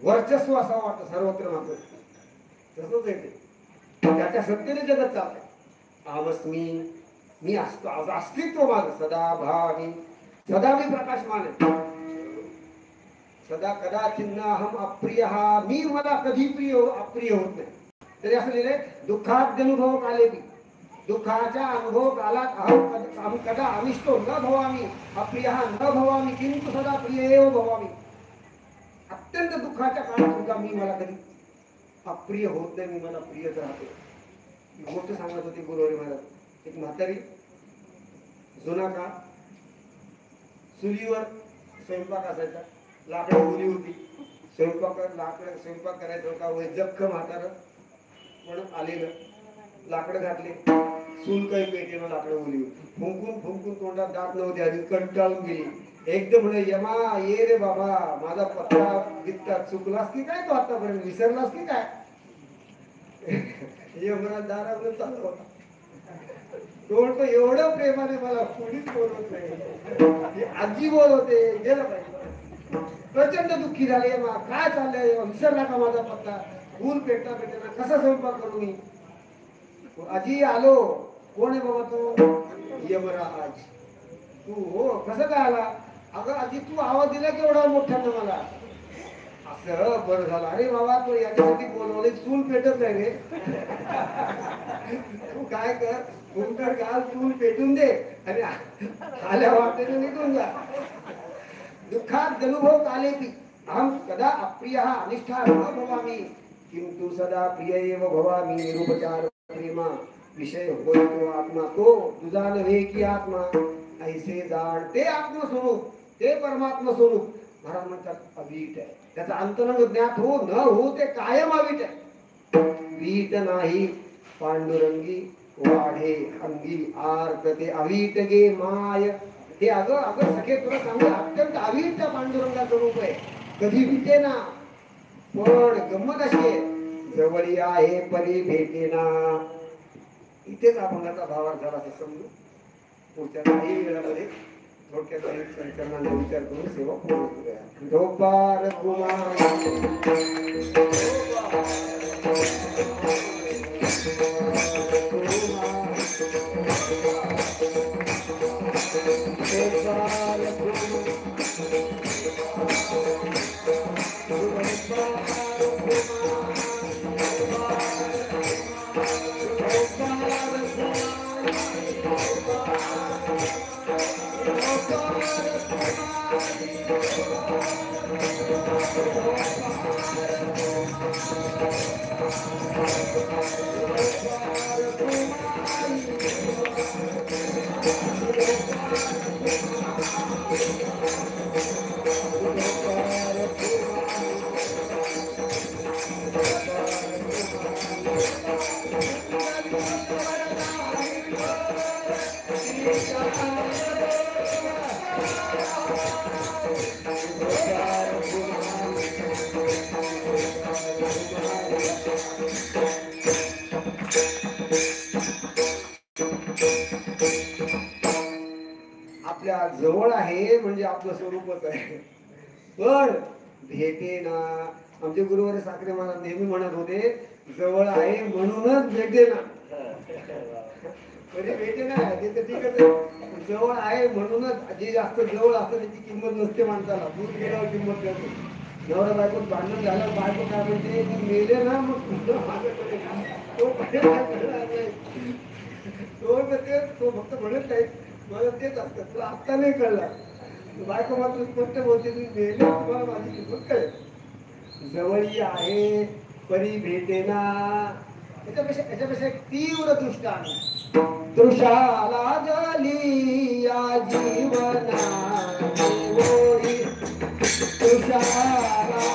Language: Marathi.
वर्चस्व असावं वाटतं सर्वत्र मात्र तसंच येते त्याच्या सत्तेने जगत चालतंय. अहमस्मी मी असतो अस्तित्व माझं सदा भावी सदा मी प्रकाशमान आहे. सदा कदाचिन्न अहम अप्रिय हा मी मला कधी अप्रिय होत नाही. तरी असं लिहिलंय दुःखात अनुभव काले मी दुःखाच्या अनुभव कालात अहम कदा अनिष्टो न भवामी अप्रिय न भवामी किंतु सदा प्रिय एव भवामी. अत्यंत दुःखाच्या काळात सुद्धा मी मला कधी अप्रिय होत नाही. मी मला प्रियच राहतो. गोष्ट सांगत होती गुरुवारी महाराज. एक म्हातारी जुना काळ चुलीवर स्वयंपाक असायचा. लाकडं ओली होती. स्वयंपाक करायचं होता. वय जख्ख म्हातारं पण आलेलं लाकडं घातले. चूल काही पेटेनं लाकडं ओली होती. फुंकून तोंडात दात नव्हते आधी कंटाळून गेली. एकदम म्हणे यमा ये रे बाबा माझा पत्ता बित्ता चुकलास की काय तू आतापर्यंत विसरलास की काय. यमराज दारावर चालला होता. तो म्हणतो एवढं प्रेमाने मला कोणीच बोलवत नाही. आजी बोलवते गेलं पाहिजे. प्रचंड दुःखी झाले. काय चाललंय विसरला का माझा पत्ता. फूल पेटता कसा स्वयंपाक करू मी. आजी आलो. कोण आहे बाबा तू. यमराज. तू हो कसं काय आला. अगं आजी तू आवाज दिला केवढा मोठ्यानं मला. असं बरं झालं. अरे बाबा तो याच्यासाठी बोलवले चूल पेटत नाही रे. तू काय कर कुंकर घाल चूल पेटून दे आणि आल्या वाटेने निघून जा. दुःखात अनुभव काले की अहम कदा अप्रिय अनिष्ठा न भवामी किंतु सदा प्रिय एव भवामी. निरुपचार प्रेमा विषय होय तो आत्मा तो तुझा नव्हे की आत्मा ऐसे जाण. ते आत्मस्वरूप ते परमात्मा स्वरूप महाराज म्हणतात अवीट आहे. त्याचा अंतरंग ज्ञात हो न हो ते कायम अवीट आहे. वीट नाही पांडुरंगी वाढे अंगी आर्त ते अवीट गे माय. हे अगं सखे तुला सांगू अत्यंत अवीट पांडुरंगाचं रूप आहे. कधी विटे ना. पण गंमत अशी आहे जवळी आहे परी भेटे ना. इथेच अभंगाचा भावार्थ झाला असं समजू. पुढच्या काही वेळामध्ये थोडक्यात संचलनाचा विचार करून सेवा पूर्ण करूया. गोपाल कुमार आपल्या जवळ आहे म्हणजे आपलं स्वरूपच आहे. पण भेटे ना. आमचे गुरुवारी साखरे महाराज नेहमी म्हणत होते जवळ आहे म्हणूनच भेटे ना. कधी भेटे ना ते तर ठीकच आहे. जवळ आहे म्हणूनच जे जास्त जवळ असतं त्याची किंमत नसते माणसाला. दूर गेल्यावर किंमत करते. नवरा बायको भांडण झालं बायको काय म्हणते मेले ना मग तो फक्त म्हणत नाही मला तेच असतं तुला आत्ता नाही कळला. बायको मात्र स्पष्ट बोलते तुम्ही मेले तुम्हाला माझी किंमत कळेल. जवळी आहे परी भेटे ना. याच्यापेक्षा एक तीव्र दृष्टान. दृशाला जली या जीवना दृशाला